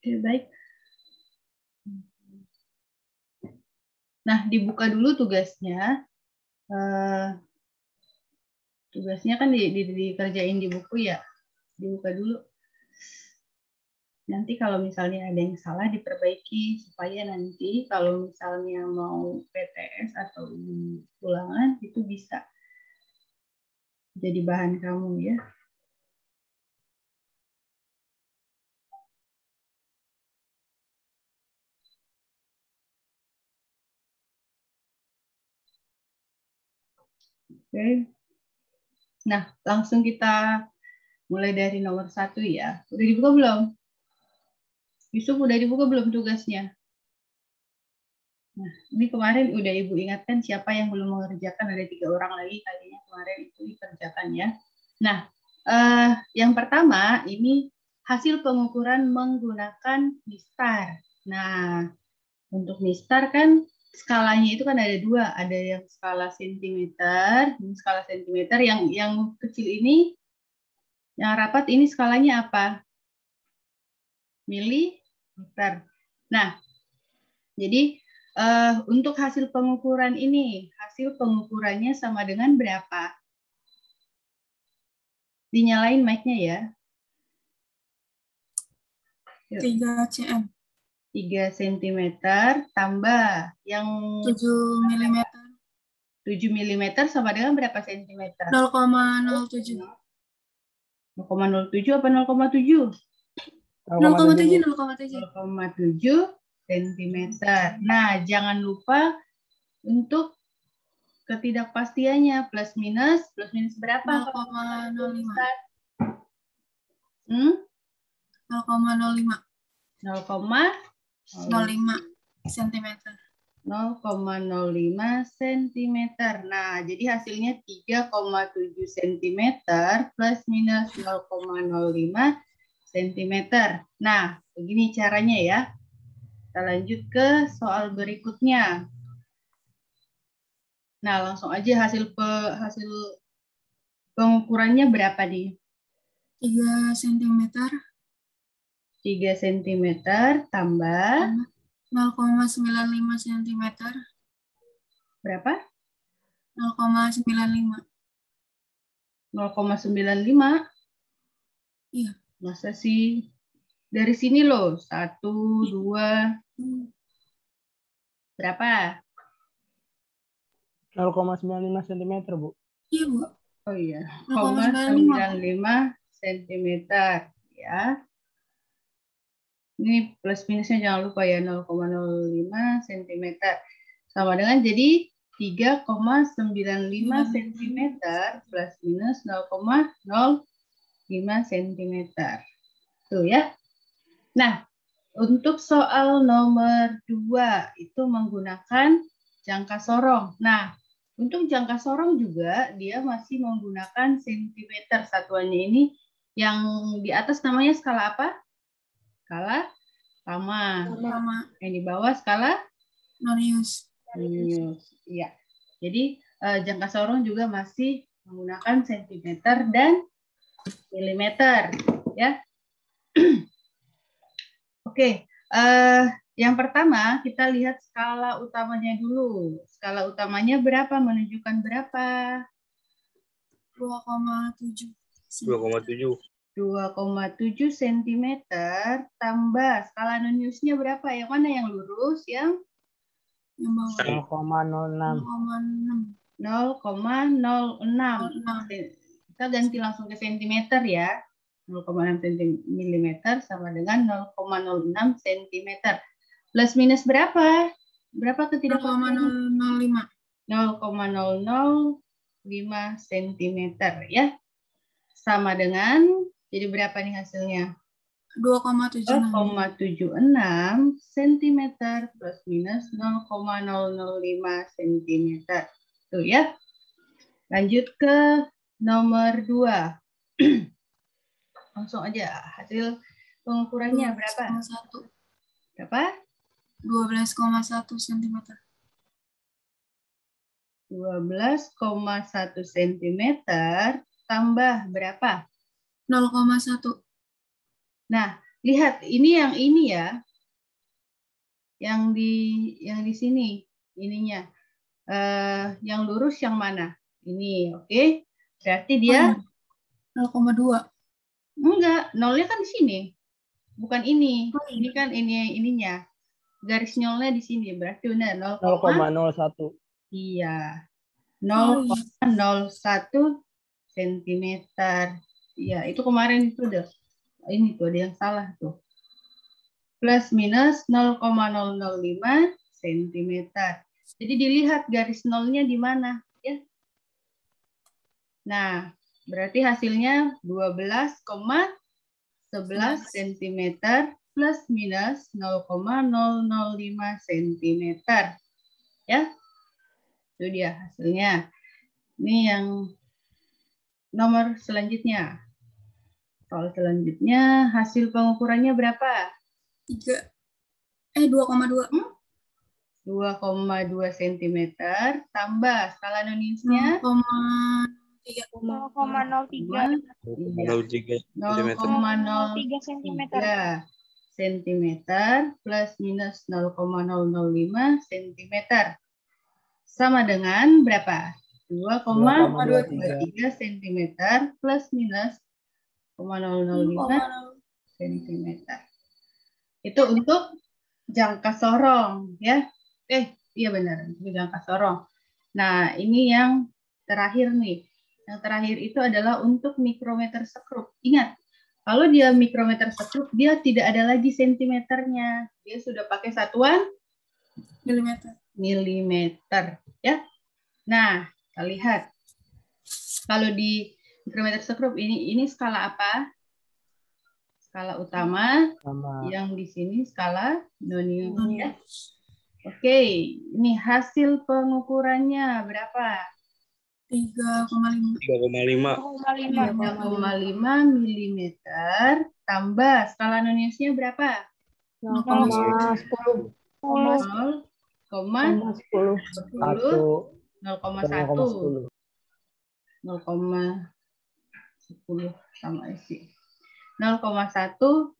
Oke, baik. Nah, dibuka dulu tugasnya. Tugasnya kan dikerjain di buku ya. Dibuka dulu. Nanti kalau misalnya ada yang salah diperbaiki supaya nanti kalau misalnya mau PTS atau ulangan itu bisa jadi bahan kamu ya. Oke. Nah, langsung kita mulai dari nomor 1 ya. Udah dibuka belum? Yusuf udah dibuka belum tugasnya? Nah, ini kemarin udah Ibu ingatkan siapa yang belum mengerjakan, ada 3 orang lagi kalinya kemarin itu dikerjakan ya. Nah, yang pertama ini hasil pengukuran menggunakan mistar. Nah, untuk mistar kan skalanya itu kan ada 2, ada yang skala sentimeter, skala sentimeter yang kecil ini, yang rapat ini skalanya apa? Milimeter. Nah, jadi untuk hasil pengukuran ini, hasil pengukurannya sama dengan berapa? Dinyalain mic-nya ya. 3 cm. 3 cm tambah yang 7 mm. 7 mm sama dengan berapa cm? 0,07. 0,07 apa 0,7? 0,7. 0,7 cm. Nah, jangan lupa untuk ketidakpastiannya plus minus berapa? 0,05. 0,05 cm. 0,05 cm. Nah, jadi hasilnya 3,7 cm plus minus 0,05 cm. Nah, begini caranya ya. Kita lanjut ke soal berikutnya. Nah, langsung aja hasil pengukurannya berapa nih? 3 cm. 3 cm tambah 0,95 cm. Berapa? 0,95. 0,95? Iya. Masa sih? Dari sini loh, 1, 2. Berapa? 0,95 cm, Bu. Iya, Bu. Oh iya, 0,95 cm ya. Ini plus minusnya jangan lupa ya, 0,05 cm. Sama dengan jadi 3,95 cm plus minus 0,05 cm. Tuh ya. Nah, untuk soal nomor 2 itu menggunakan jangka sorong. Nah, untuk jangka sorong juga dia masih menggunakan sentimeter satuannya ini. Yang di atas namanya skala apa? Skala Lama. Yang di bawah skala Nonius. Iya. Jadi jangka sorong juga masih menggunakan sentimeter dan milimeter, ya. Oke, yang pertama kita lihat skala utamanya dulu. Skala utamanya berapa? Menunjukkan berapa? 2,7. 2,7 cm tambah skala noniusnya berapa? Yang mana yang lurus? Yang bawah. 0,06. 0,06. Kita ganti langsung ke centimeter ya. 0,6 mm sama dengan 0,06 cm. Plus minus berapa? Berapa ketidakpastian? 0,005 cm ya. Sama dengan, jadi berapa nih hasilnya? 2,76 cm plus minus 0,005 cm. Tuh ya. Lanjut ke nomor 2. Langsung aja hasil pengukurannya berapa? Berapa? 12,1 cm. 12,1 cm tambah berapa? 0,1. Nah, lihat ini ya. Yang di sini ininya. Yang lurus yang mana? Ini, oke. Berarti dia 0,2. enggak, nolnya kan di sini. Bukan ini. Ini kan ininya. Garis nolnya di sini. Berarti benar 0,01. Iya. 0,01 sentimeter. Iya, itu kemarin itu udah. Ini tuh ada yang salah tuh. Plus minus 0,005 sentimeter. Jadi dilihat garis nolnya di mana, ya. Nah, berarti hasilnya 12,11 cm plus minus 0,005 cm. Ya, itu dia hasilnya. Ini yang nomor selanjutnya. Soal selanjutnya, hasil pengukurannya berapa? 2,2. 2,2 cm tambah skala noniusnya 0,03. 0,03 cm plus minus 0,005 cm sama dengan berapa? 2,23 cm plus minus 0,005 cm. Itu untuk jangka sorong, ya. Iya benar, itu jangka sorong. Nah, ini yang terakhir nih. Yang terakhir itu adalah untuk mikrometer sekrup. Ingat, kalau dia mikrometer sekrup, dia tidak ada lagi sentimeternya. Dia sudah pakai satuan milimeter, ya. Nah, kita lihat. Kalau di mikrometer sekrup ini skala apa? Skala utama. Yang di sini skala nonius, ya. Oke, ini hasil pengukurannya berapa? 3,5 mm tambah skala noniusnya berapa? 0,10. 0,10 sama isi 0,1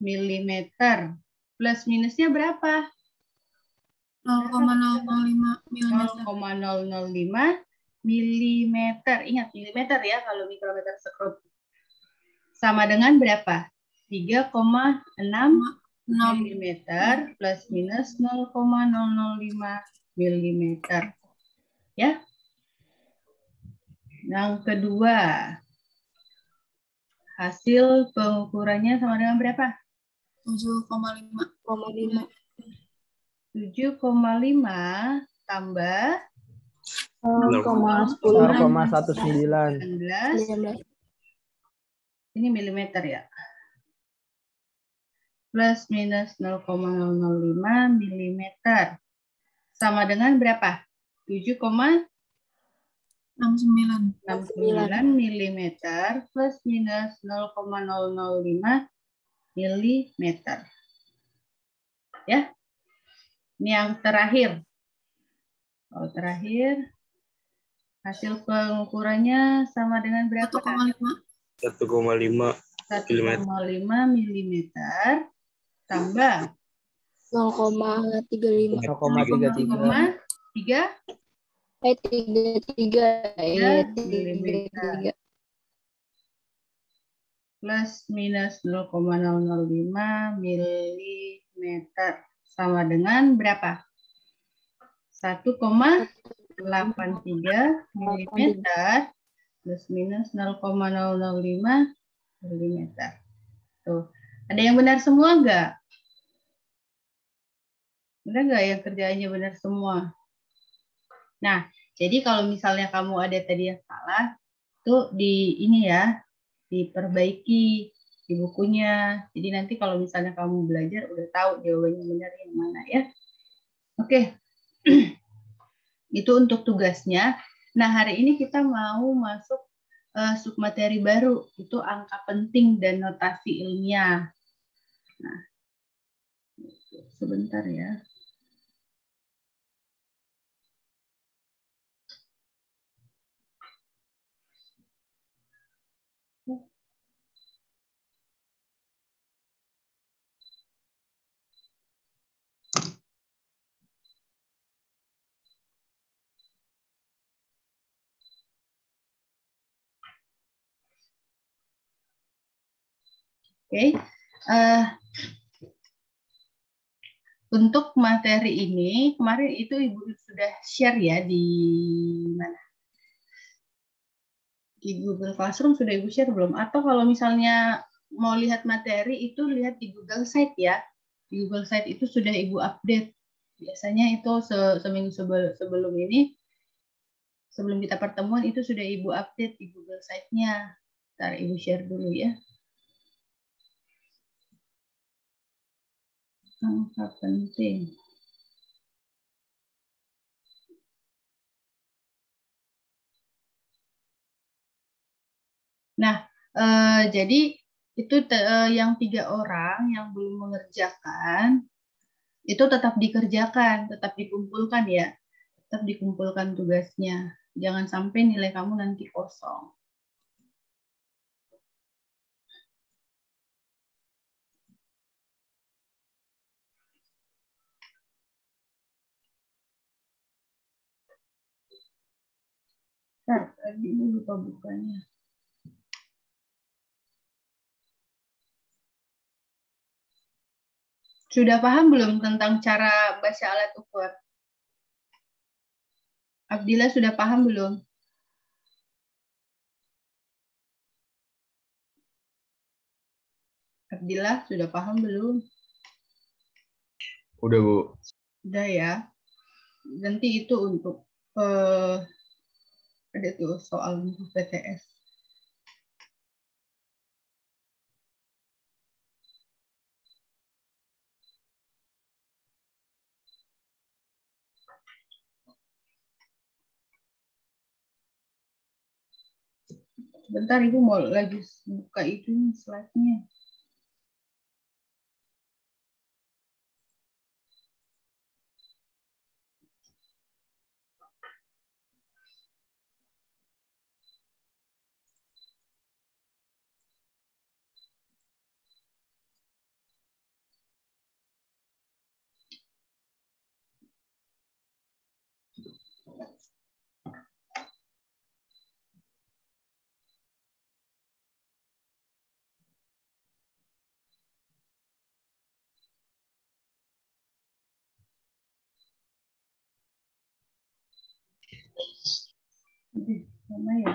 mm plus minusnya berapa? 0,005 mm. Ingat milimeter ya kalau mikrometer sekrup. Sama dengan berapa? 3,6 mm plus minus 0,005 mm. Ya. Yang kedua, hasil pengukurannya sama dengan berapa? 7,5 tambah 0,19. Ini milimeter ya. Plus minus 0,005 milimeter. Sama dengan berapa? 7,69 milimeter plus minus 0,005 milimeter. Ya. Ini yang terakhir. Oh, terakhir. Hasil pengukurannya sama dengan berapa? 1,5 milimeter tambah 0,33. 0,33 milimeter plus minus 0,005 milimeter sama dengan berapa? 1,83 milimeter plus minus 0,005 milimeter. Tuh, ada yang benar semua enggak? Benar nggak yang kerjaannya benar semua? Nah, jadi kalau misalnya kamu ada tadi yang salah, tuh di ini ya, diperbaiki di bukunya. Jadi nanti kalau misalnya kamu belajar udah tahu jawabannya benar yang mana ya. Oke. Itu untuk tugasnya. Nah, hari ini kita mau masuk submateri baru, itu angka penting dan notasi ilmiah. Nah, sebentar ya. Oke. Untuk materi ini, kemarin itu Ibu sudah share ya di mana? Di Google Classroom sudah Ibu share belum? Atau kalau misalnya mau lihat materi itu lihat di Google Site ya. Di Google Site itu sudah Ibu update. Biasanya itu seminggu sebelum ini, sebelum kita pertemuan itu sudah Ibu update di Google Site-nya. Ntar Ibu share dulu ya. Angka penting. Nah, jadi itu yang 3 orang yang belum mengerjakan, itu tetap dikerjakan, tetap dikumpulkan ya. Tetap dikumpulkan tugasnya. Jangan sampai nilai kamu nanti kosong. Nah, tadi lupa bukanya. Sudah paham belum tentang cara baca alat ukur? Abdillah sudah paham belum? Abdillah sudah paham belum? Udah, Bu. Udah ya. Nanti itu untuk ada tuh soal untuk PTS. Bentar, Ibu mau lagi buka itu slide-nya. Mana ya?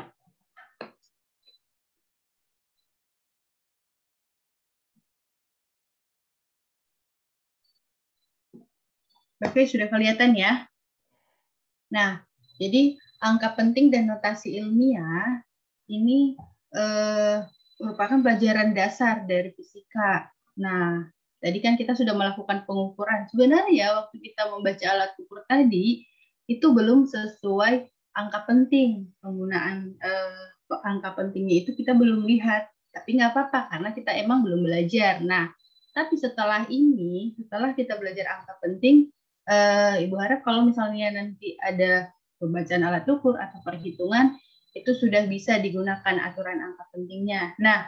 Oke, sudah kelihatan ya. Nah, jadi angka penting dan notasi ilmiah ini merupakan pelajaran dasar dari fisika. Nah, tadi kan kita sudah melakukan pengukuran. Sebenarnya waktu kita membaca alat ukur tadi, itu belum sesuai angka penting. Penggunaan angka pentingnya itu kita belum lihat. Tapi nggak apa-apa, karena kita emang belum belajar. Nah, tapi setelah ini, setelah kita belajar angka penting, Ibu harap kalau misalnya nanti ada pembacaan alat ukur atau perhitungan, itu sudah bisa digunakan aturan angka pentingnya. Nah,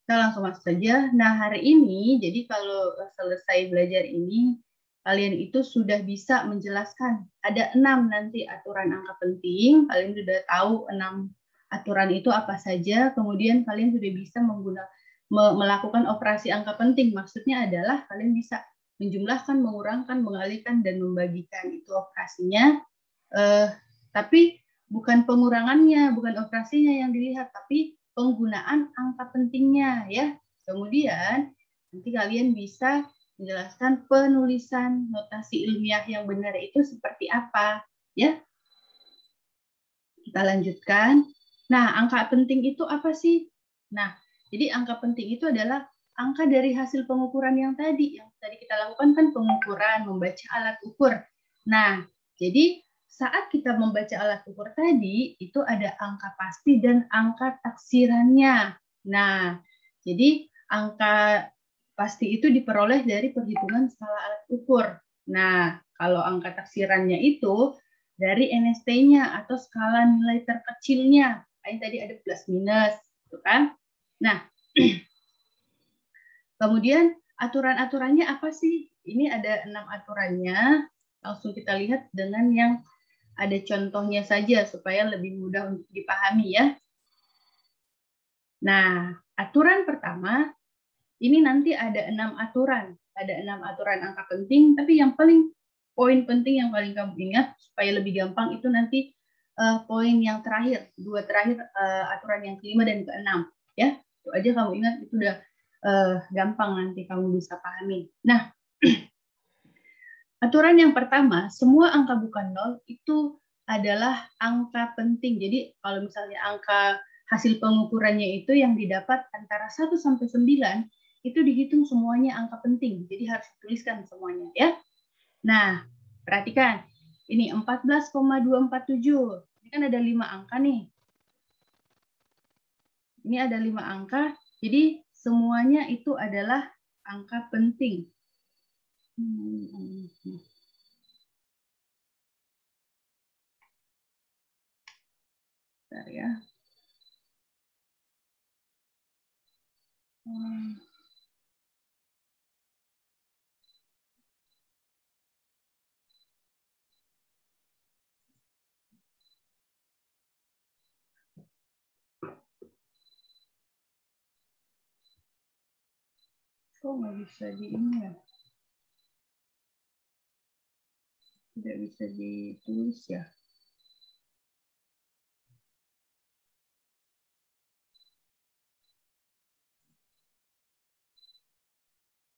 kita langsung masuk saja. Nah, hari ini, jadi kalau selesai belajar ini, kalian itu sudah bisa menjelaskan. Ada 6 nanti aturan angka penting. Kalian sudah tahu 6 aturan itu apa saja. Kemudian kalian sudah bisa melakukan operasi angka penting. Maksudnya adalah kalian bisa menjumlahkan, mengurangkan, mengalihkan, dan membagikan. Itu operasinya. Tapi bukan pengurangannya, bukan operasinya yang dilihat, tapi penggunaan angka pentingnya ya. Kemudian nanti kalian bisa menjelaskan penulisan notasi ilmiah yang benar itu seperti apa ya. Kita lanjutkan. Nah, angka penting itu apa sih? Nah, jadi angka penting itu adalah angka dari hasil pengukuran yang tadi kita lakukan kan pengukuran, membaca alat ukur. Nah, jadi saat kita membaca alat ukur tadi, itu ada angka pasti dan angka taksirannya. Nah, jadi angka pasti itu diperoleh dari perhitungan skala alat ukur. Nah, kalau angka taksirannya itu dari NST-nya atau skala nilai terkecilnya. Ini tadi ada plus minus, gitu kan? Nah, kemudian aturan-aturannya apa sih? Ini ada 6 aturannya. Langsung kita lihat dengan yang ada contohnya saja supaya lebih mudah untuk dipahami ya. Nah, aturan pertama, ini nanti ada 6 aturan. Ada 6 aturan angka penting, tapi yang paling poin penting yang paling kamu ingat, supaya lebih gampang, itu nanti poin yang terakhir, 2 terakhir, aturan yang ke-5 dan ke-6. Ya, itu aja kamu ingat, itu udah gampang nanti kamu bisa pahami. Nah, aturan yang pertama, semua angka bukan nol itu adalah angka penting. Jadi kalau misalnya angka hasil pengukurannya itu yang didapat antara 1 sampai 9, itu dihitung semuanya angka penting. Jadi harus dituliskan semuanya ya. Nah, perhatikan. Ini 14,247. Ini kan ada 5 angka nih. Ini ada 5 angka. Jadi semuanya itu adalah angka penting. Bentar ya. Kok nggak bisa di ini ya? Tidak bisa ditulis ya?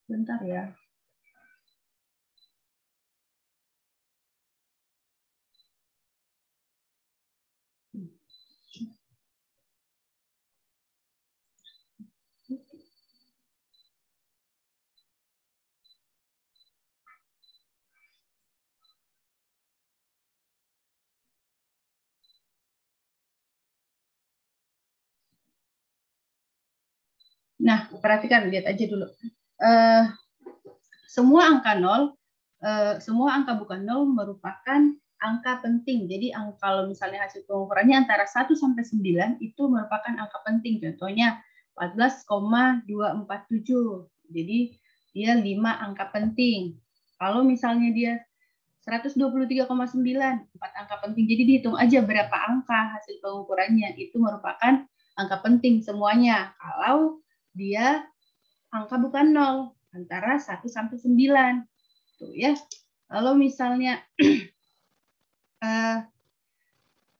Bentar ya. Nah, perhatikan, lihat aja dulu. Semua angka nol, semua angka bukan nol merupakan angka penting. Jadi kalau misalnya hasil pengukurannya antara 1 sampai 9 itu merupakan angka penting. Contohnya 14,247. Jadi dia 5 angka penting. Kalau misalnya dia 123,9, 4 angka penting. Jadi dihitung aja berapa angka hasil pengukurannya. Itu merupakan angka penting semuanya. Kalau dia angka bukan nol, antara 1 sampai 9. Tuh ya. Kalau misalnya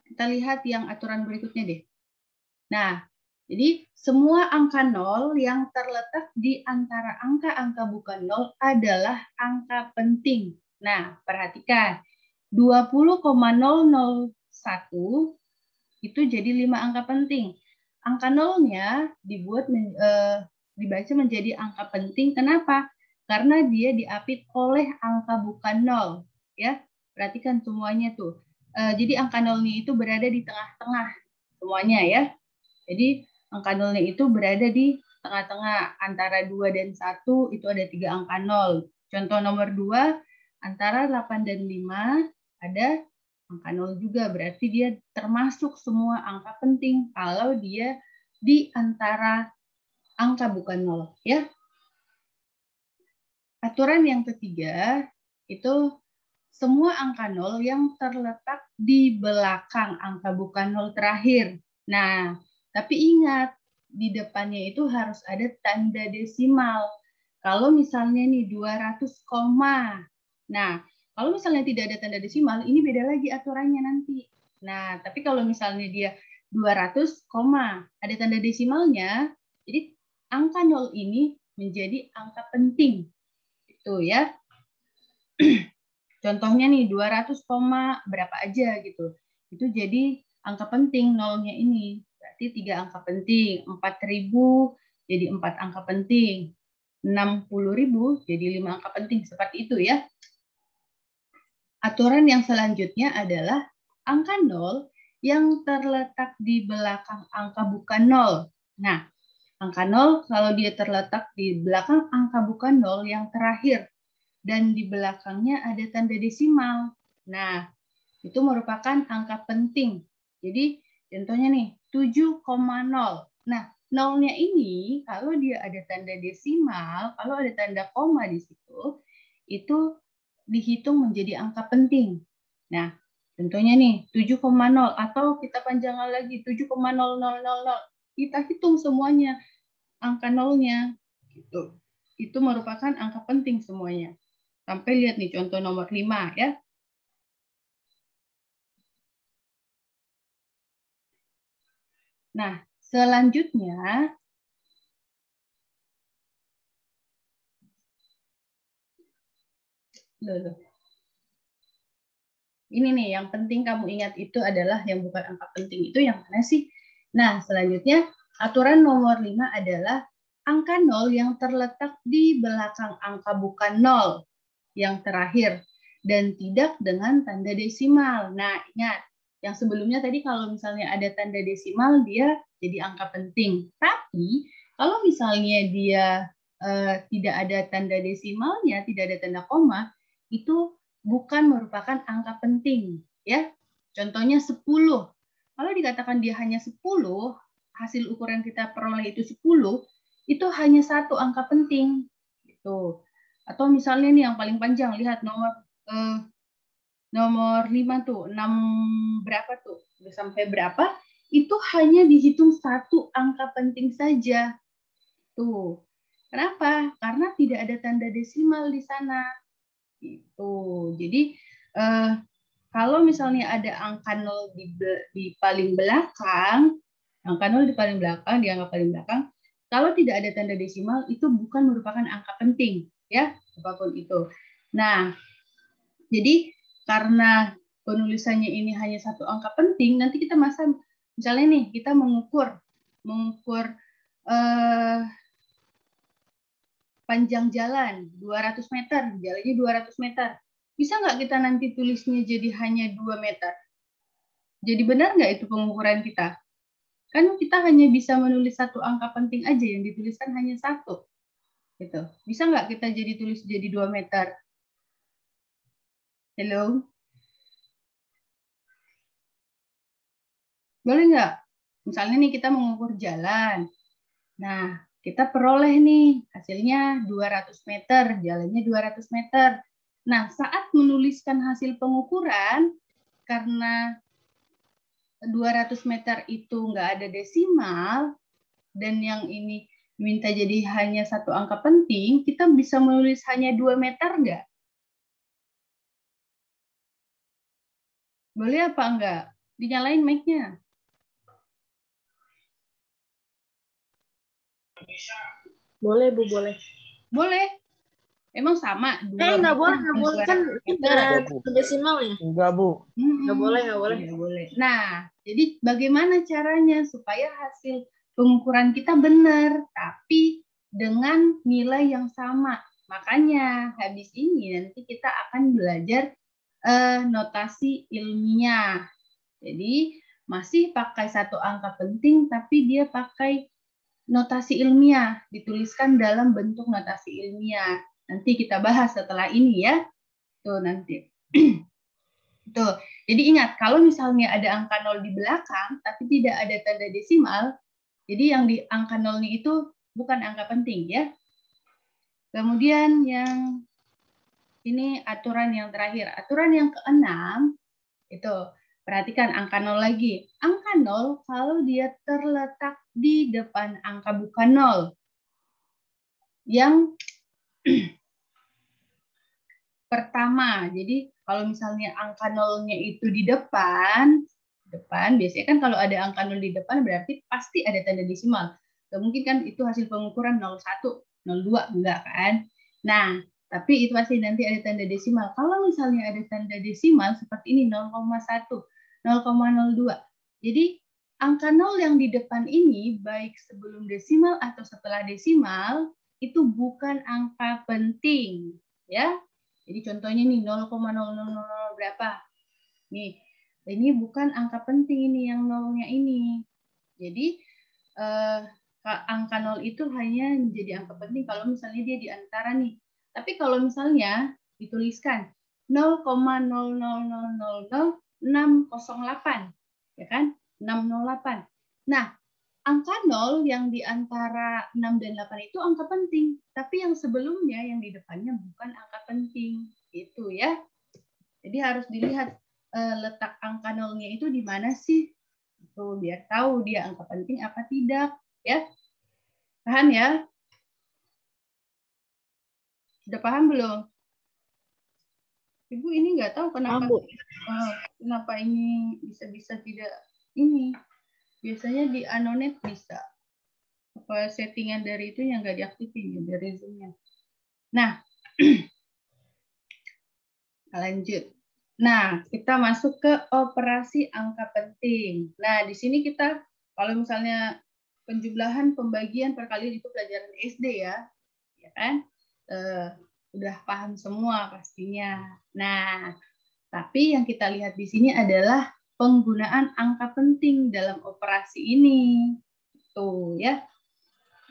kita lihat yang aturan berikutnya deh. Nah, jadi semua angka nol yang terletak di antara angka-angka bukan nol adalah angka penting. Nah, perhatikan. 20,001 itu jadi 5 angka penting. Angka nolnya dibaca menjadi angka penting. Kenapa? Karena dia diapit oleh angka bukan nol. Ya, perhatikan semuanya tuh. Jadi angka nolnya itu berada di tengah-tengah semuanya ya. Jadi angka nolnya itu berada di tengah-tengah antara 2 dan 1 itu ada 3 angka nol. Contoh nomor 2 antara 8 dan 5 ada angka nol juga, berarti dia termasuk semua angka penting kalau dia di antara angka bukan nol ya. Aturan yang ketiga itu semua angka nol yang terletak di belakang angka bukan nol terakhir. Nah, tapi ingat di depannya itu harus ada tanda desimal. Kalau misalnya nih 200 koma. Nah, kalau misalnya tidak ada tanda desimal, ini beda lagi aturannya nanti. Nah, tapi kalau misalnya dia 200 koma, ada tanda desimalnya, jadi angka nol ini menjadi angka penting. Itu ya. Contohnya nih 200 koma berapa aja gitu. Itu jadi angka penting nolnya ini. Berarti 3 angka penting. 4.000 jadi 4 angka penting. 60.000 jadi 5 angka penting. Seperti itu ya. Aturan yang selanjutnya adalah angka nol yang terletak di belakang angka bukan nol. Nah, angka nol kalau dia terletak di belakang angka bukan nol yang terakhir dan di belakangnya ada tanda desimal. Nah, itu merupakan angka penting. Jadi, contohnya nih, 7,0. Nah, nolnya ini kalau dia ada tanda desimal, kalau ada tanda koma di situ, itu dihitung menjadi angka penting. Nah, contohnya nih 7,0 atau kita panjangkan lagi 7,0000. kita hitung semuanya angka nolnya. Gitu. Itu merupakan angka penting semuanya. Sampai lihat nih contoh nomor 5 ya. Nah, selanjutnya ini nih yang penting kamu ingat itu adalah yang bukan angka penting itu yang mana sih? Nah, selanjutnya aturan nomor 5 adalah angka 0 yang terletak di belakang angka bukan 0 yang terakhir dan tidak dengan tanda desimal. Nah, ingat yang sebelumnya tadi kalau misalnya ada tanda desimal dia jadi angka penting. Tapi kalau misalnya dia tidak ada tanda desimalnya, tidak ada tanda koma, itu bukan merupakan angka penting, ya. Contohnya 10. Kalau dikatakan dia hanya 10, hasil ukuran kita peroleh itu 10, itu hanya satu angka penting. Gitu. Atau misalnya nih yang paling panjang, lihat nomor 5 tuh, 6 berapa tuh? Udah sampai berapa? Itu hanya dihitung satu angka penting saja. Tuh. Kenapa? Karena tidak ada tanda desimal di sana. Itu. Jadi kalau misalnya ada angka 0 di paling belakang, angka 0 di paling belakang, di angka paling belakang, kalau tidak ada tanda desimal itu bukan merupakan angka penting, ya, apapun itu. Nah, jadi karena penulisannya ini hanya satu angka penting, nanti kita misalnya nih kita mengukur panjang jalan 200 meter, jalannya 200 meter. Bisa nggak kita nanti tulisnya jadi hanya 2 meter? Jadi benar nggak itu pengukuran kita? Kan kita hanya bisa menulis satu angka penting aja, yang dituliskan hanya satu. Gitu. Bisa nggak kita tulis jadi 2 meter? Hello? Boleh nggak? Misalnya nih kita mengukur jalan. Nah, kita peroleh nih hasilnya 200 meter, jalannya 200 meter. Nah, saat menuliskan hasil pengukuran, karena 200 meter itu nggak ada desimal, dan yang ini minta jadi hanya satu angka penting, kita bisa menulis hanya 2 meter nggak? Boleh apa enggak? Dinyalain mic-nya. Boleh, Bu, boleh. Boleh. Emang sama? Nggak boleh kan itu ada desimalnya. Enggak, Bu. Nggak boleh. Nggak boleh. Nah, jadi bagaimana caranya supaya hasil pengukuran kita benar, tapi dengan nilai yang sama. Makanya habis ini nanti kita akan belajar notasi ilmiah. Jadi masih pakai satu angka penting, tapi dia pakai notasi ilmiah, dituliskan dalam bentuk notasi ilmiah. Nanti kita bahas setelah ini ya. Tuh nanti. Tuh. Jadi ingat, kalau misalnya ada angka 0 di belakang, tapi tidak ada tanda desimal, jadi yang di angka 0-nya itu bukan angka penting ya. Kemudian yang ini aturan yang terakhir. Aturan yang ke-6, itu perhatikan angka 0 lagi. Angka 0 kalau dia terletak di depan angka bukan 0. Yang pertama, jadi kalau misalnya angka 0-nya itu di depan, biasanya kan kalau ada angka 0 di depan berarti pasti ada tanda desimal. Gak mungkin kan itu hasil pengukuran 01, 02, enggak kan? Nah, tapi itu pasti nanti ada tanda desimal. Kalau misalnya ada tanda desimal seperti ini 0,1, 0,02. Jadi angka 0 yang di depan ini baik sebelum desimal atau setelah desimal itu bukan angka penting, ya. Jadi contohnya nih 0,0000 berapa? Nih, ini bukan angka penting ini yang nolnya ini. Jadi angka 0 itu hanya menjadi angka penting kalau misalnya dia di antara nih. Tapi kalau misalnya dituliskan 0,0000608, ya kan? 608. Nah, angka 0 yang di antara 6 dan 8 itu angka penting, tapi yang sebelumnya yang di depannya bukan angka penting, gitu ya. Jadi harus dilihat letak angka 0-nya itu di mana sih? Tuh, biar tahu dia angka penting apa tidak, ya. Paham ya? Sudah paham belum? Ibu ini nggak tahu kenapa kenapa ini bisa tidak ini. Biasanya di Anonet bisa. Apa settingan dari itu yang nggak diaktifin ya, dari Zoom-nya. Nah, lanjut. Nah, kita masuk ke operasi angka penting. Nah, di sini kita kalau misalnya penjumlahan, pembagian, perkalian itu pelajaran SD ya, ya kan? Udah paham semua pastinya. Nah, tapi yang kita lihat di sini adalah penggunaan angka penting dalam operasi ini. Tuh ya.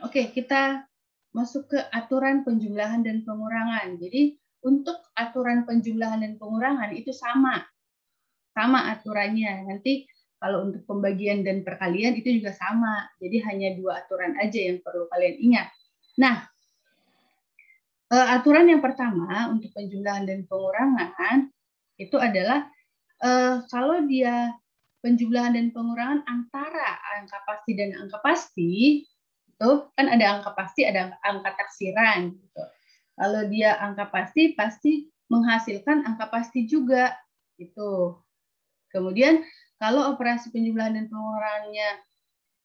Oke, kita masuk ke aturan penjumlahan dan pengurangan. Jadi untuk aturan penjumlahan dan pengurangan itu sama aturannya. Nanti kalau untuk pembagian dan perkalian itu juga sama. Jadi hanya 2 aturan aja yang perlu kalian ingat. Nah, aturan yang pertama untuk penjumlahan dan pengurangan itu adalah kalau dia penjumlahan dan pengurangan antara angka pasti dan angka pasti, itu kan ada angka pasti, ada angka taksiran. Gitu. Kalau dia angka pasti, pasti menghasilkan angka pasti juga. Gitu. Kemudian kalau operasi penjumlahan dan pengurangannya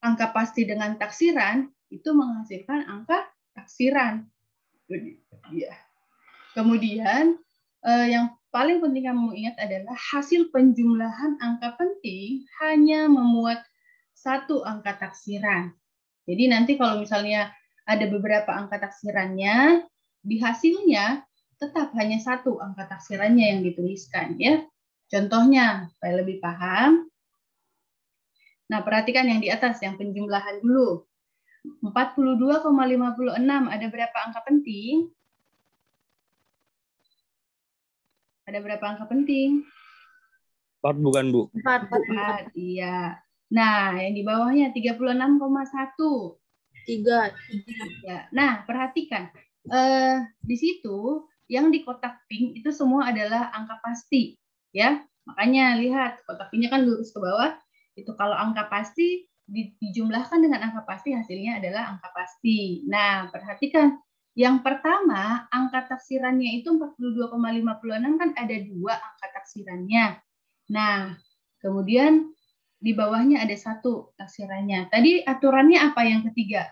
angka pasti dengan taksiran, itu menghasilkan angka taksiran. Ya. Kemudian yang paling penting kamu ingat adalah hasil penjumlahan angka penting hanya memuat 1 angka taksiran. Jadi nanti kalau misalnya ada beberapa angka taksirannya, di hasilnya tetap hanya 1 angka taksirannya yang dituliskan ya. Contohnya supaya lebih paham. Nah, perhatikan yang di atas, yang penjumlahan dulu. 42,56 ada berapa angka penting? Ada berapa angka penting? 4 bukan, Bu? 4, iya. Nah, yang di bawahnya 36,1. 3. Ya. Nah, perhatikan. Di situ yang di kotak pink itu semua adalah angka pasti, ya. Makanya lihat kotak pinknya kan lurus ke bawah. Itu kalau angka pasti dijumlahkan dengan angka pasti hasilnya adalah angka pasti. Nah, perhatikan. Yang pertama, angka taksirannya itu 42,56 kan ada 2 angka taksirannya. Nah, kemudian di bawahnya ada 1 taksirannya. Tadi aturannya apa yang ketiga?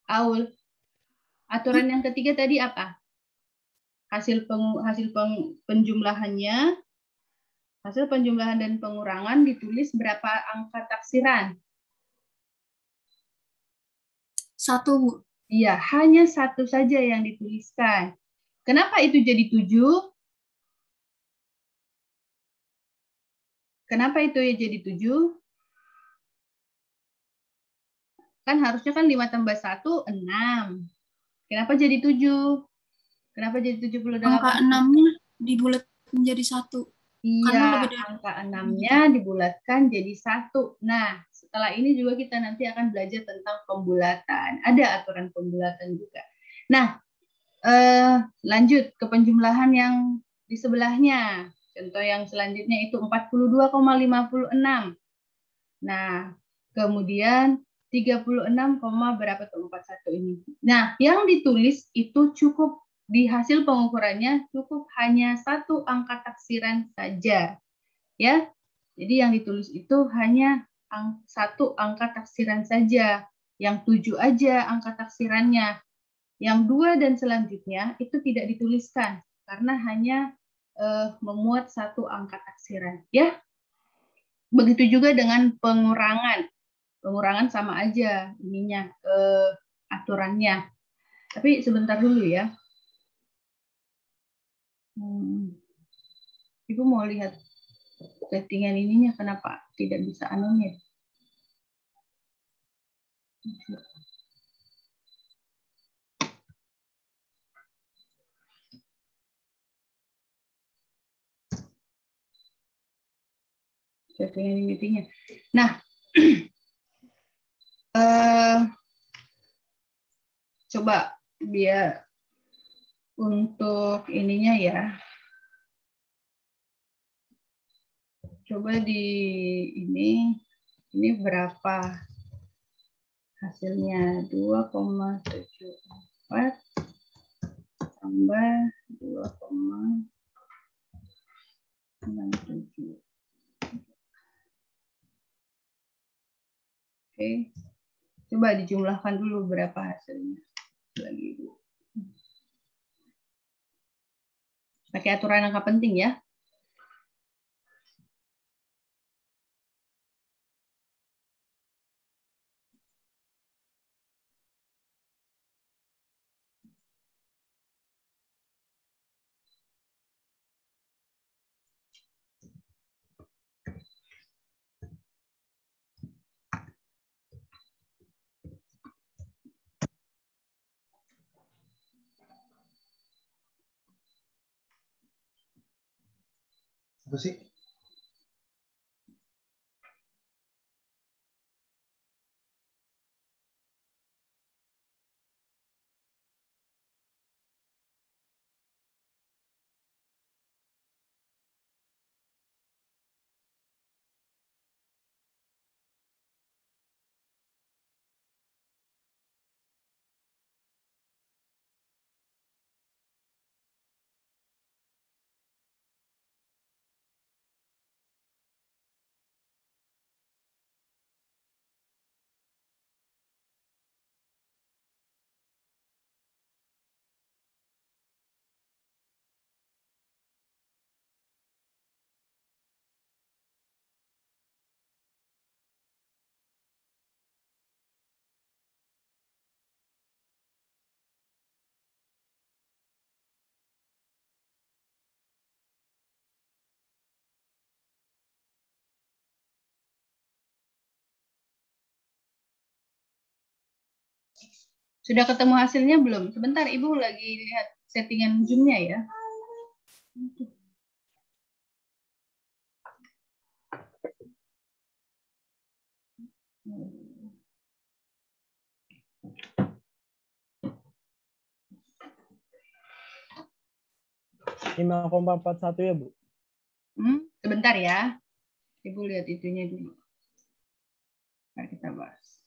Aul. Aturan yang ketiga tadi apa? Hasil penjumlahannya, hasil penjumlahan dan pengurangan ditulis berapa angka taksiran? 1, Bu. Iya, hanya 1 saja yang dituliskan. Kenapa itu jadi 7? Kenapa itu ya jadi 7? Kan harusnya kan 5 tambah 1, 6. Kenapa jadi 7? Kenapa jadi 78? Angka 6-nya dibulat menjadi 1. Iya, angka 6-nya dibulatkan jadi 1. Nah, setelah ini juga kita nanti akan belajar tentang pembulatan. Ada aturan pembulatan juga. Nah, lanjut ke penjumlahan yang di sebelahnya. Contoh yang selanjutnya itu 42,56. Nah, kemudian 36, berapa tuh 41 ini. Nah, yang ditulis itu cukup di hasil pengukurannya cukup hanya 1 angka taksiran saja. Ya. Jadi yang ditulis itu hanya 1 angka taksiran saja. Yang 7 aja angka taksirannya. Yang 2 dan selanjutnya itu tidak dituliskan karena hanya memuat 1 angka taksiran. Ya. Begitu juga dengan pengurangan. Pengurangan sama aja ininya aturannya. Tapi sebentar dulu ya. Ibu mau lihat settingan ininya kenapa tidak bisa anonim. Settingan ininya. Nah, coba dia untuk ininya ya. coba di ini berapa hasilnya? 2,74 tambah 2,67. Oke, coba dijumlahkan dulu berapa hasilnya. Lagi dulu. Pakai aturan angka penting ya. Apa sih? Sudah ketemu hasilnya belum? Sebentar, Ibu lagi lihat settingan Zoom-nya ya. Lima koma empat satu ya, Bu? Sebentar ya. Ibu lihat itunya dulu. Mari kita bahas.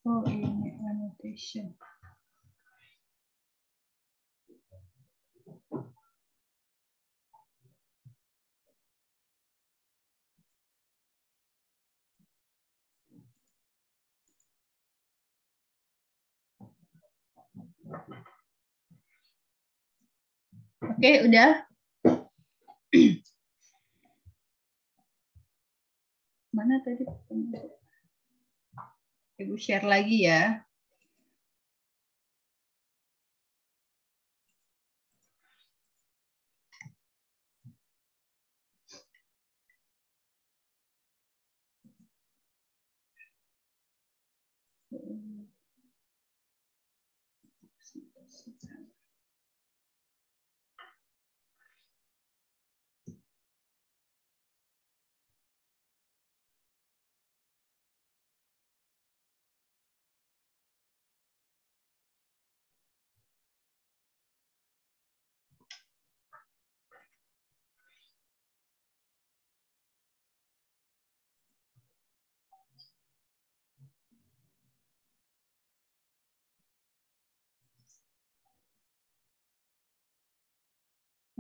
Oh, ini annotation. Oke, udah. Mana tadi? Ibu share lagi ya.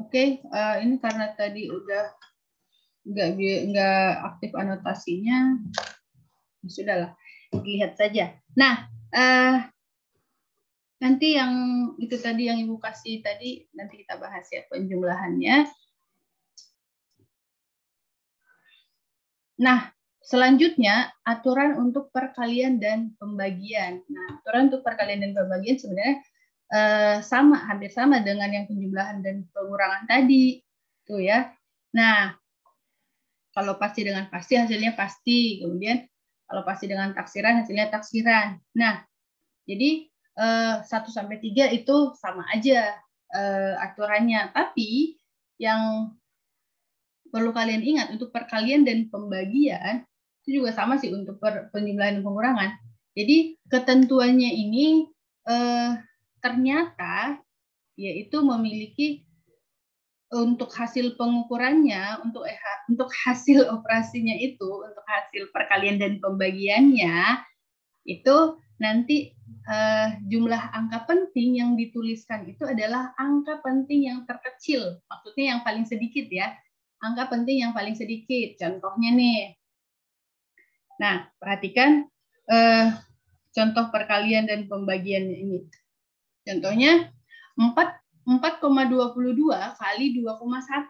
Oke, ini karena tadi udah nggak aktif anotasinya, sudahlah, lihat saja. Nah, nanti yang itu tadi yang Ibu kasih tadi, nanti kita bahas ya penjumlahannya. Nah, selanjutnya aturan untuk perkalian dan pembagian. Nah, aturan untuk perkalian dan pembagian sebenarnya sama, hampir sama dengan yang penjumlahan dan pengurangan tadi, tuh ya. Nah, kalau pasti dengan pasti hasilnya pasti, kemudian kalau pasti dengan taksiran hasilnya taksiran. Nah, jadi 1 sampai 3 itu sama aja aturannya, tapi yang perlu kalian ingat untuk perkalian dan pembagian itu juga sama sih untuk penjumlahan dan pengurangan. Jadi ketentuannya ini ternyata yaitu memiliki untuk hasil pengukurannya, untuk hasil operasinya itu, untuk hasil perkalian dan pembagiannya itu nanti jumlah angka penting yang dituliskan itu adalah angka penting yang terkecil, maksudnya yang paling sedikit ya, angka penting yang paling sedikit. Contohnya nih, nah perhatikan contoh perkalian dan pembagiannya ini. Contohnya 4,22 kali 2,1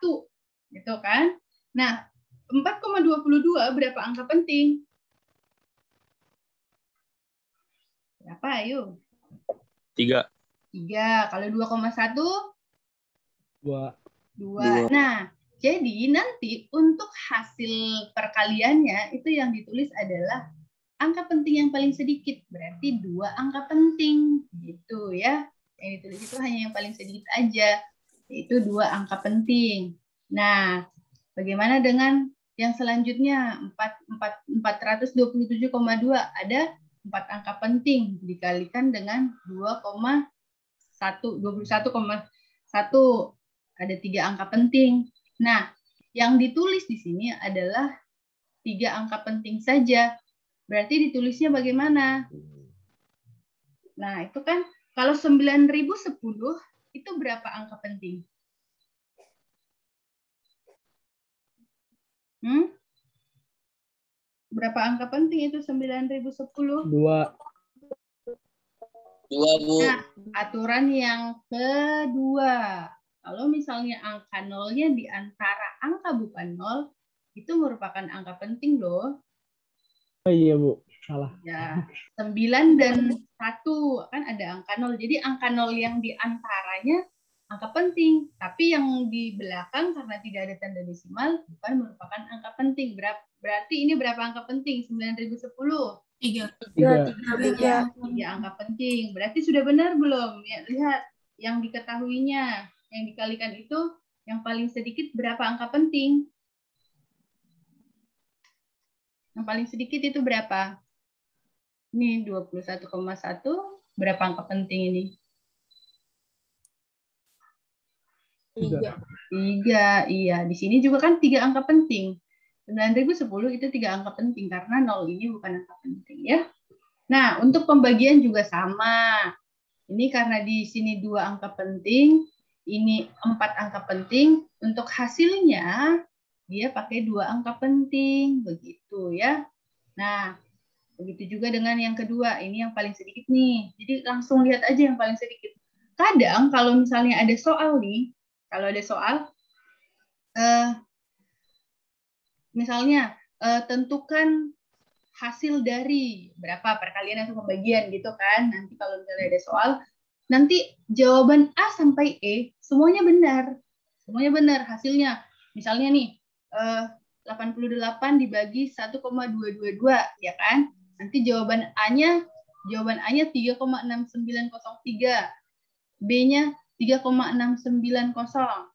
gitu kan. Nah, 4,22 berapa angka penting? Berapa, ayo? 3. 3. Kalau 2,1? 2. 2. Nah, jadi nanti untuk hasil perkaliannya itu yang ditulis adalah angka penting yang paling sedikit, berarti 2 angka penting gitu ya. Yang ditulis itu hanya yang paling sedikit aja, yaitu 2 angka penting. Nah, bagaimana dengan yang selanjutnya 427,2 ada 4 angka penting dikalikan dengan 21,1 ada 3 angka penting. Nah, yang ditulis di sini adalah 3 angka penting saja. Berarti ditulisnya bagaimana? Nah, itu kan kalau 9.010 itu berapa angka penting? Berapa angka penting itu 9.010? 2. 2, Bu. Nah, aturan yang kedua. Kalau misalnya angka nolnya di antara angka bukan nol, itu merupakan angka penting loh. Oh iya, Bu. Salah. Ya, 9 dan 1 kan ada angka 0. Jadi angka 0 yang di antaranya angka penting, tapi yang di belakang karena tidak ada tanda desimal bukan merupakan angka penting. Berarti ini berapa angka penting? 9.010. 3. 3. 3 angka penting. Berarti sudah benar belum? Ya, lihat yang diketahuinya, yang dikalikan itu yang paling sedikit berapa angka penting? Yang paling sedikit itu berapa? Ini 21,1. Berapa angka penting ini? 3. 3. Iya, di sini juga kan 3 angka penting. 9.010 itu 3 angka penting karena 0 ini bukan angka penting ya. Nah, untuk pembagian juga sama. Ini karena di sini 2 angka penting, ini 4 angka penting. Untuk hasilnya dia pakai 2 angka penting, begitu ya. Nah, begitu juga dengan yang kedua, ini yang paling sedikit nih. Jadi langsung lihat aja yang paling sedikit. Kadang kalau misalnya ada soal nih, kalau ada soal, misalnya tentukan hasil dari berapa perkalian atau pembagian gitu kan. Nanti kalau misalnya ada soal, nanti jawaban A sampai E semuanya benar. Semuanya benar hasilnya. Misalnya nih, 88 dibagi 1,222 ya kan? Nanti jawaban A-nya 3,6903. B-nya 3,690.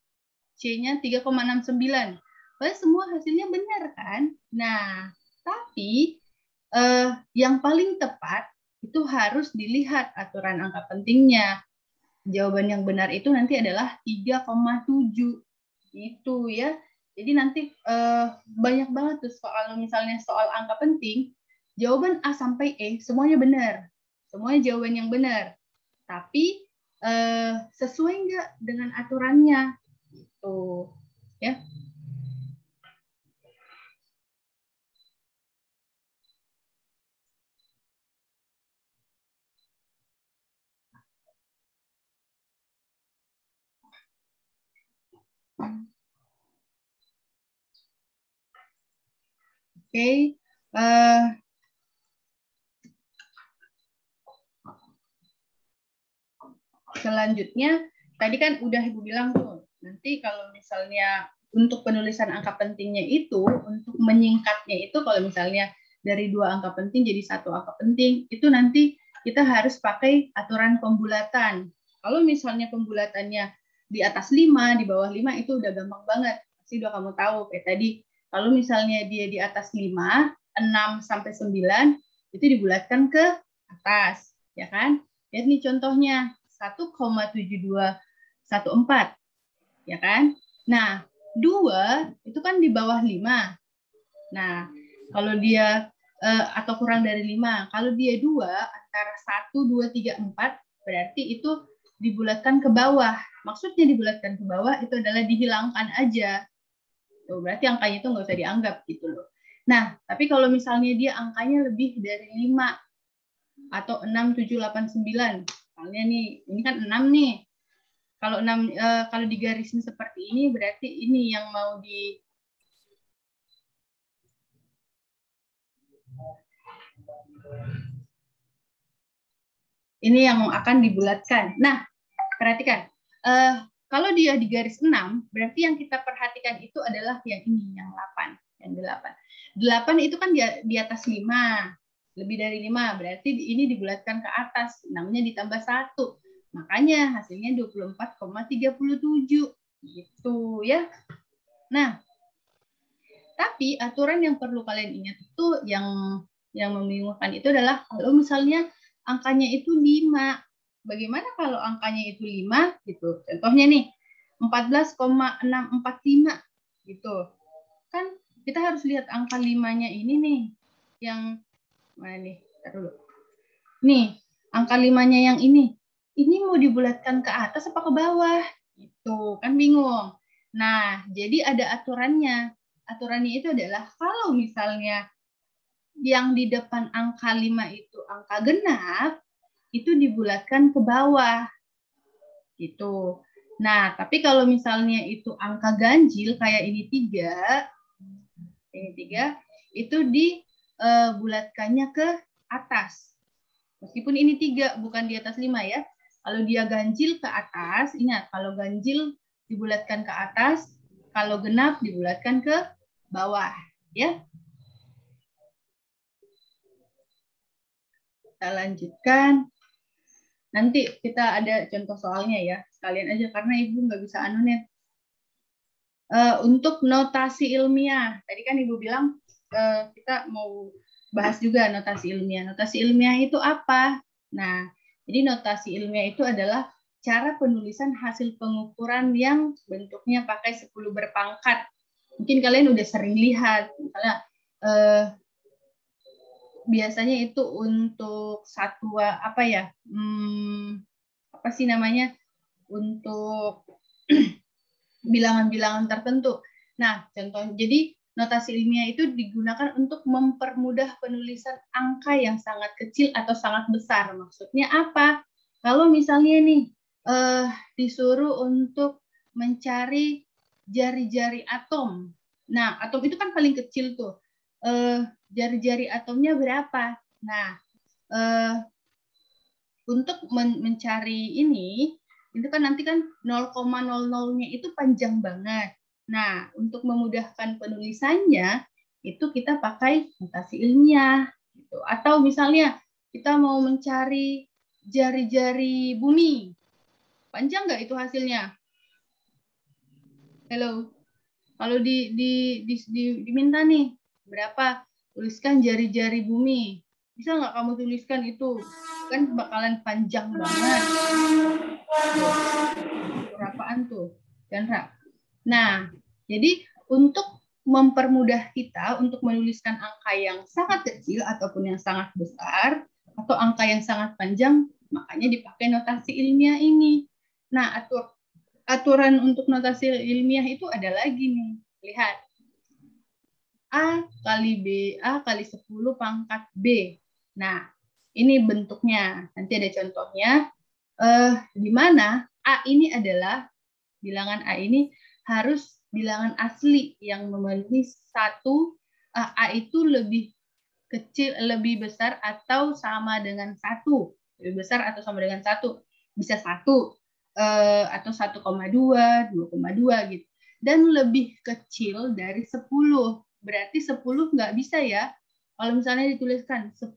C-nya 3,69. Padahal semua hasilnya benar kan? Nah, tapi yang paling tepat itu harus dilihat aturan angka pentingnya. Jawaban yang benar itu nanti adalah 3,7. Itu ya. Jadi nanti banyak banget tuh soal, misalnya soal angka penting, jawaban A sampai E semuanya benar. Semuanya jawaban yang benar. Tapi sesuai nggak dengan aturannya? Gitu. Ya. Oke. Selanjutnya, tadi kan udah Ibu bilang tuh, nanti kalau misalnya untuk penulisan angka pentingnya itu, untuk menyingkatnya itu, kalau misalnya dari 2 angka penting jadi 1 angka penting, itu nanti kita harus pakai aturan pembulatan. Kalau misalnya pembulatannya di atas 5, di bawah 5, itu udah gampang banget. Pasti udah kamu tahu, kayak tadi, kalau misalnya dia di atas 5, 6 sampai 9, itu dibulatkan ke atas, ya kan? Lihat nih contohnya, 1,7214, ya kan? Nah, 2 itu kan di bawah 5. Nah, kalau dia atau kurang dari 5, kalau dia 2 antara 1, 2, 3, 4, berarti itu dibulatkan ke bawah. Maksudnya dibulatkan ke bawah itu adalah dihilangkan aja. Tuh, berarti angkanya itu nggak usah dianggap gitu loh. Nah, tapi kalau misalnya dia angkanya lebih dari 5 atau 6, 7, 8, 9, misalnya nih, ini kan 6 nih. Kalau 6 kalau digarisin seperti ini berarti ini yang mau ini yang akan dibulatkan. Nah, perhatikan. Kalau dia di garis 6, berarti yang kita perhatikan itu adalah yang ini, yang 8, yang 8. 8 itu kan di atas 5. Lebih dari 5, berarti ini dibulatkan ke atas, 6-nya ditambah 1. Makanya hasilnya 24,37. Gitu ya. Nah, tapi aturan yang perlu kalian ingat itu yang membingungkan itu adalah kalau misalnya angkanya itu 5. Bagaimana kalau angkanya itu 5 gitu. Contohnya nih 14,645 gitu. Kan kita harus lihat angka 5-nya ini nih. Yang mana nih? Bentar dulu. Nih, angka 5-nya yang ini. Ini mau dibulatkan ke atas apa ke bawah? Gitu, kan bingung. Nah, jadi ada aturannya. Aturannya itu adalah kalau misalnya yang di depan angka 5 itu angka genap, itu dibulatkan ke bawah. Gitu. Nah, tapi kalau misalnya itu angka ganjil kayak ini 3, itu dibulatkannya ke atas. Meskipun ini 3, bukan di atas 5 ya. Kalau dia ganjil ke atas, ingat, kalau ganjil dibulatkan ke atas, kalau genap dibulatkan ke bawah. Ya. Kita lanjutkan. Nanti kita ada contoh soalnya ya. Sekalian aja, karena Ibu nggak bisa anonet. Untuk notasi ilmiah, tadi kan Ibu bilang kita mau bahas juga notasi ilmiah. Notasi ilmiah itu apa? Nah, jadi notasi ilmiah itu adalah cara penulisan hasil pengukuran yang bentuknya pakai 10 berpangkat. Mungkin kalian udah sering lihat, misalnya biasanya itu untuk satwa apa ya? Apa sih namanya? Untuk bilangan-bilangan tertentu. Nah, contoh, jadi notasi ilmiah itu digunakan untuk mempermudah penulisan angka yang sangat kecil atau sangat besar. Maksudnya apa? Kalau misalnya nih disuruh untuk mencari jari-jari atom. Nah, atom itu kan paling kecil tuh. Jari-jari atomnya berapa? Nah, untuk mencari ini, itu kan nanti kan 0,00-nya itu panjang banget. Nah, untuk memudahkan penulisannya, itu kita pakai notasi ilmiah. Gitu. Atau misalnya kita mau mencari jari-jari bumi. Panjang nggak itu hasilnya? Halo? Kalau diminta nih, berapa? Tuliskan jari-jari bumi. Bisa nggak kamu tuliskan itu? Kan bakalan panjang banget. Berapaan tuh, Chandra? Nah, jadi untuk mempermudah kita untuk menuliskan angka yang sangat kecil ataupun yang sangat besar, atau angka yang sangat panjang, makanya dipakai notasi ilmiah ini. Nah, aturan untuk notasi ilmiah itu ada lagi nih. Lihat. A kali B, A kali 10 pangkat B. Nah, ini bentuknya. Nanti ada contohnya. Di mana A ini adalah, bilangan A ini harus bilangan asli yang memenuhi satu, A itu lebih kecil, lebih besar atau sama dengan 1. Lebih besar atau sama dengan 1. Bisa 1 atau 1,2, 2,2 gitu. Dan lebih kecil dari 10. Berarti 10 nggak bisa ya. Kalau misalnya dituliskan 10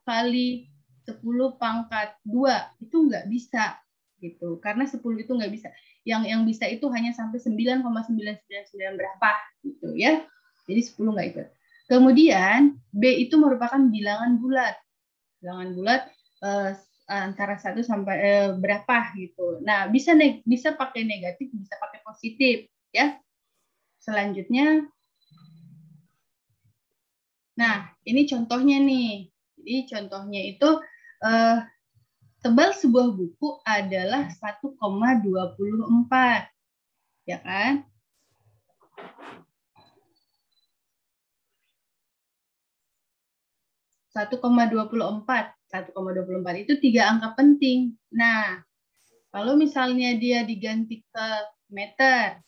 kali 10 pangkat 2, itu nggak bisa. Gitu. Karena 10 itu nggak bisa. Yang bisa itu hanya sampai 9,999 berapa. Gitu ya. Jadi 10 nggak ikut. Kemudian B itu merupakan bilangan bulat. Bilangan bulat antara 1 sampai berapa gitu. Nah, bisa pakai negatif, bisa pakai positif ya. Selanjutnya, nah ini contohnya nih. Jadi contohnya itu tebal sebuah buku adalah 1,24, ya kan? Satu 1,24 itu 3 angka penting. Nah, kalau misalnya dia diganti ke meter,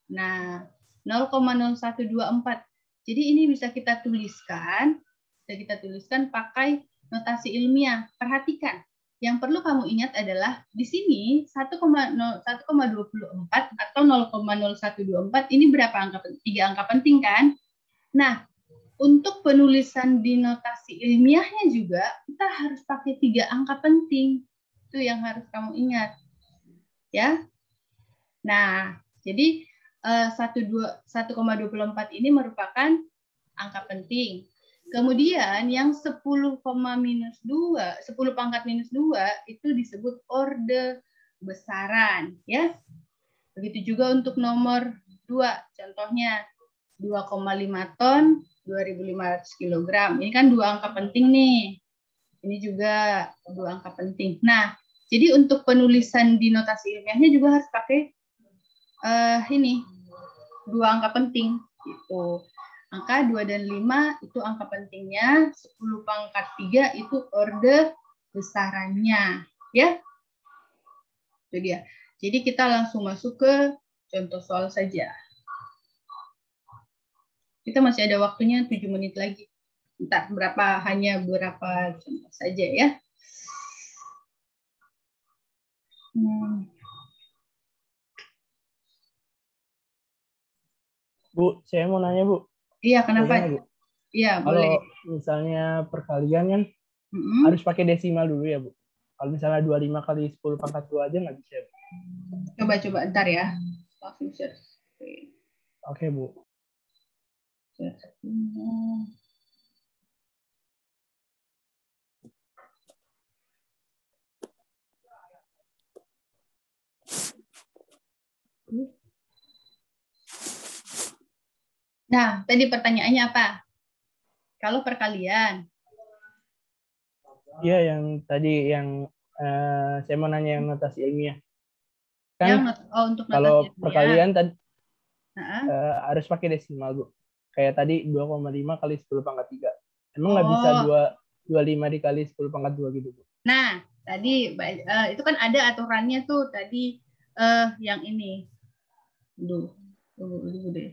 nah 0,0124. Jadi ini bisa kita tuliskan pakai notasi ilmiah. Perhatikan, yang perlu kamu ingat adalah di sini 1,24 atau 0,0124 ini berapa angka? 3 angka penting kan? Nah, untuk penulisan di notasi ilmiahnya juga kita harus pakai 3 angka penting. Itu yang harus kamu ingat. Ya. Nah, jadi 1,24 ini merupakan angka penting. Kemudian yang 10, minus 2, 10 pangkat minus 2 itu disebut orde besaran, ya. Begitu juga untuk nomor 2, contohnya 2,5 ton, 2.500 kg. Ini kan 2 angka penting nih. Ini juga 2 angka penting. Nah, jadi untuk penulisan di notasi ilmiahnya juga harus pakai ini 2 angka penting gitu. Angka 2 dan 5 itu angka pentingnya, 10 pangkat 3 itu orde besarannya, ya. Itu dia. Jadi kita langsung masuk ke contoh soal saja. Kita masih ada waktunya 7 menit lagi. Entah hanya berapa contoh saja ya. Bu, saya mau nanya, Bu. Iya, kenapa? Boleh, Bu? Iya, Kalau boleh. misalnya perkalian kan harus pakai desimal dulu ya, Bu. Kalau misalnya 25 kali 10 pangkat 2 aja nggak bisa, Bu. Coba ntar ya. Langsung search. Oke, Bu. Nah, tadi pertanyaannya apa? Kalau perkalian. Iya, yang tadi saya mau nanya yang notasi ilmiah. Kan untuk kalau notasi perkalian tadi ilmiah. harus pakai desimal, Bu. Kayak tadi 2,5 kali 10 pangkat 3. Emang nggak bisa 25 dikali 10 pangkat 2 gitu, Bu? Nah, tadi itu kan ada aturannya tuh tadi yang ini. Dulu deh.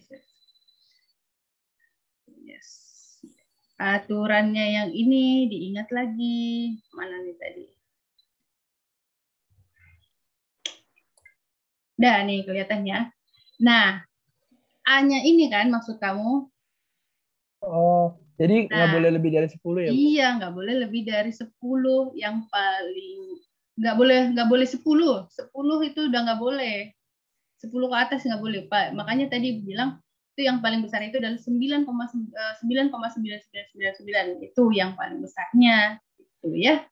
Yes. Aturannya yang ini diingat lagi. Mana nih tadi? Dah nih kelihatannya. Nah, A-nya ini kan maksud kamu? Oh, jadi nggak boleh lebih dari 10 ya, Bu? Iya, nggak boleh lebih dari 10. Yang paling nggak boleh 10. 10 itu udah nggak boleh. 10 ke atas nggak boleh, Pak. Makanya tadi bilang itu yang paling besar itu adalah 9,9999. Itu yang paling besarnya. Itu ya.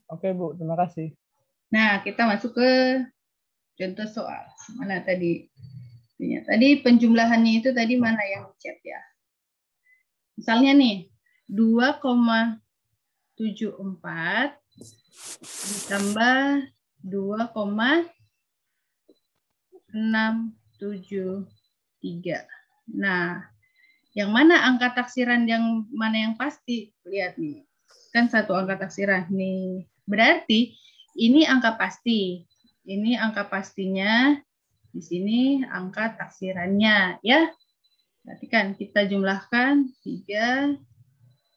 Oke, Bu. Terima kasih. Nah, kita masuk ke contoh soal. Mana tadi? Tadi penjumlahannya itu tadi mana yang chat ya? Misalnya nih, 2,74 ditambah 2,74. Nah, yang mana angka taksiran yang mana yang pasti? Lihat nih. Kan satu angka taksiran nih. Berarti ini angka pasti. Ini angka pastinya. Di sini angka taksirannya ya. Berarti kan kita jumlahkan 3,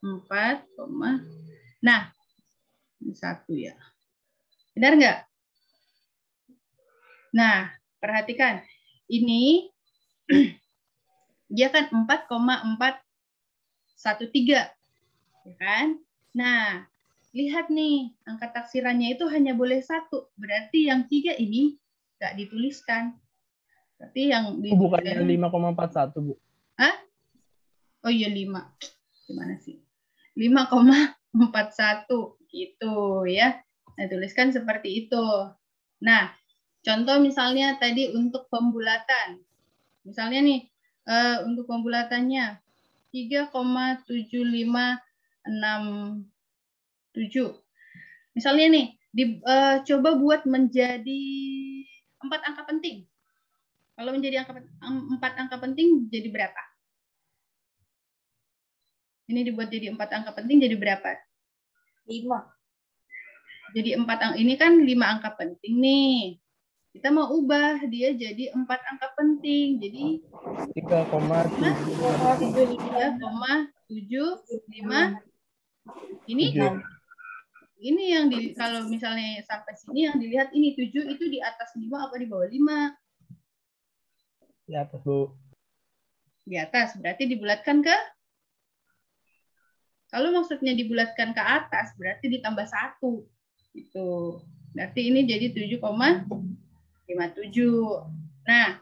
4, nah, ini 1 ya. Benar nggak? Nah, perhatikan. Ini dia kan 4,413. Ya kan? Nah, lihat nih, angka taksirannya itu hanya boleh 1. Berarti yang 3 ini nggak dituliskan. Berarti yang bukannya 5,41, Bu? Hah? Oh iya 5. Gimana sih? 5,41 gitu ya. Nah, tuliskan seperti itu. Nah, contoh misalnya tadi untuk pembulatan. Misalnya nih, untuk pembulatannya 3,7567. Misalnya nih, coba buat menjadi 4 angka penting. Kalau menjadi 4 angka penting jadi berapa? Ini dibuat jadi 4 angka penting jadi berapa? 5. Jadi 4 ini kan 5 angka penting nih. Kita mau ubah dia jadi 4 angka penting. Jadi 3,75. Ini yang kalau misalnya sampai sini yang dilihat ini 7 itu di atas 5 apa di bawah 5? Di atas, Bu. Di atas, berarti dibulatkan ke? Kalau maksudnya dibulatkan ke atas, berarti ditambah 1. Gitu. Berarti ini jadi 7,57. Nah,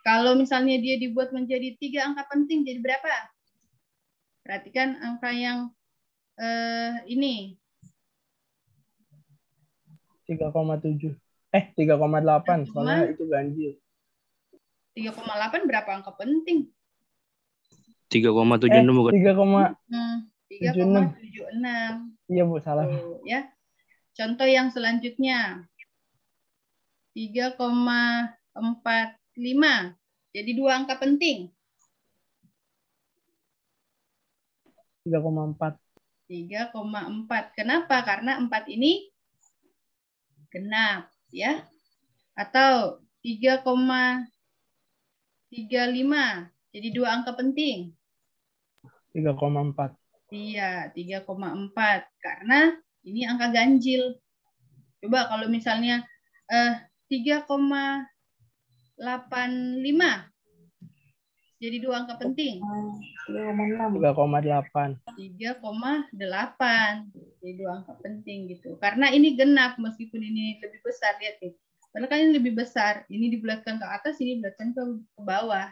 kalau misalnya dia dibuat menjadi 3 angka penting, jadi berapa? Perhatikan angka yang ini. 3,7. 3,8. Soalnya itu ganjil. 3,8 berapa angka penting? 3,76 bukan? 3,76. Iya, Bu, salah. Ya. Contoh yang selanjutnya. 3,45. Jadi 2 angka penting. 3,4. 3,4. Kenapa? Karena 4 ini genap, ya. Atau 3,35. Jadi 2 angka penting. 3,4. Iya, 3,4. Karena ini angka ganjil. Coba kalau misalnya 3,85. Jadi 2 angka penting. 3,8. 3,8. Jadi 2 angka penting gitu. Karena ini genap meskipun ini lebih besar, lihat nih. Padahal kan ini lebih besar. Ini dibulatkan ke atas, ini dibulatkan ke bawah.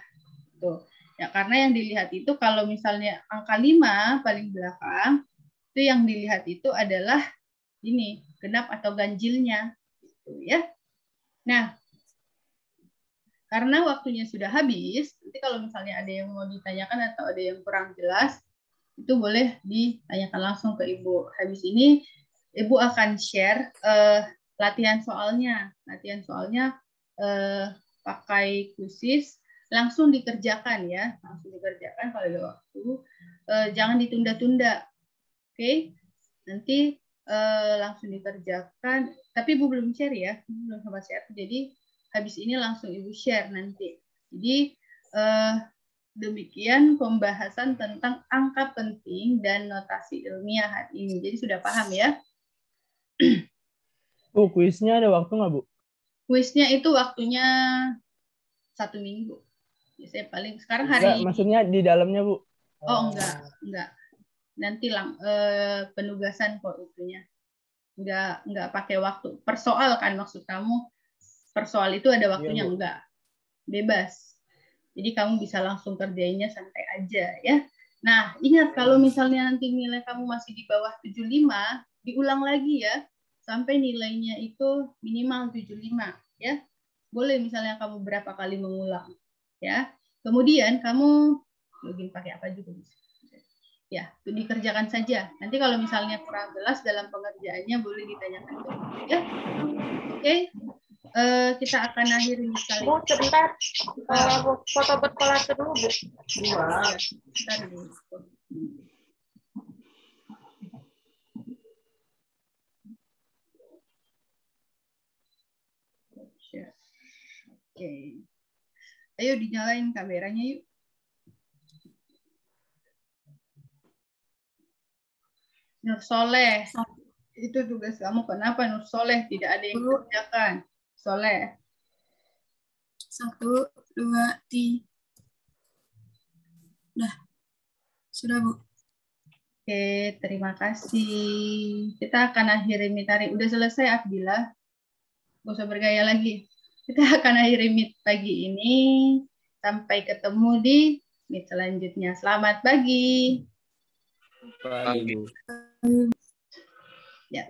Tuh. Ya, karena yang dilihat itu kalau misalnya angka 5 paling belakang, itu yang dilihat itu adalah ini, genap atau ganjilnya. Gitu ya. Nah, karena waktunya sudah habis, nanti kalau misalnya ada yang mau ditanyakan atau ada yang kurang jelas, itu boleh ditanyakan langsung ke Ibu. Habis ini, Ibu akan share latihan soalnya. Latihan soalnya pakai quizzes, langsung dikerjakan ya. Langsung dikerjakan kalau ada waktu. Jangan ditunda-tunda. Oke? Nanti langsung dikerjakan. Tapi Ibu belum share ya. Belum sempat share. Jadi, habis ini langsung Ibu share nanti. Jadi demikian pembahasan tentang angka penting dan notasi ilmiah hari ini. Jadi sudah paham ya? Bu, kuisnya ada waktu nggak, Bu? Kuisnya itu waktunya 1 minggu. Biasanya paling sekarang hari. Enggak, maksudnya di dalamnya, Bu. Oh enggak. Nanti penugasan kok itunya. Enggak pakai waktu. Per soal kan maksud kamu? Per soal itu ada waktunya, iya, enggak. Bebas. Jadi kamu bisa langsung kerjainnya santai aja ya. Nah, ingat kalau misalnya nanti nilai kamu masih di bawah 75, diulang lagi ya. Sampai nilainya itu minimal 75 ya. Boleh misalnya kamu berapa kali mengulang ya. Kemudian kamu login pakai apa juga bisa. Ya, dikerjakan saja. Nanti kalau misalnya kurang jelas dalam pengerjaannya boleh ditanyakan ke ya. Oke. kita akan akhiri kali. Bu, sebentar. Foto buat kolase dulu, Bu. Ya, bentar dulu. Oke. Ayo dinyalain kameranya yuk. Nur Soleh. Itu tugas kamu. Kenapa Nur Soleh tidak ada yang kerjakan? Soleh. 1, 2, 3. Udah. Sudah, Bu. Oke, terima kasih. Kita akan akhiri meet hari. Udah selesai, Abdillah. Gak usah bergaya lagi. Kita akan akhiri meet pagi ini. Sampai ketemu di meet selanjutnya. Selamat pagi. Pagi, Bu. Ya.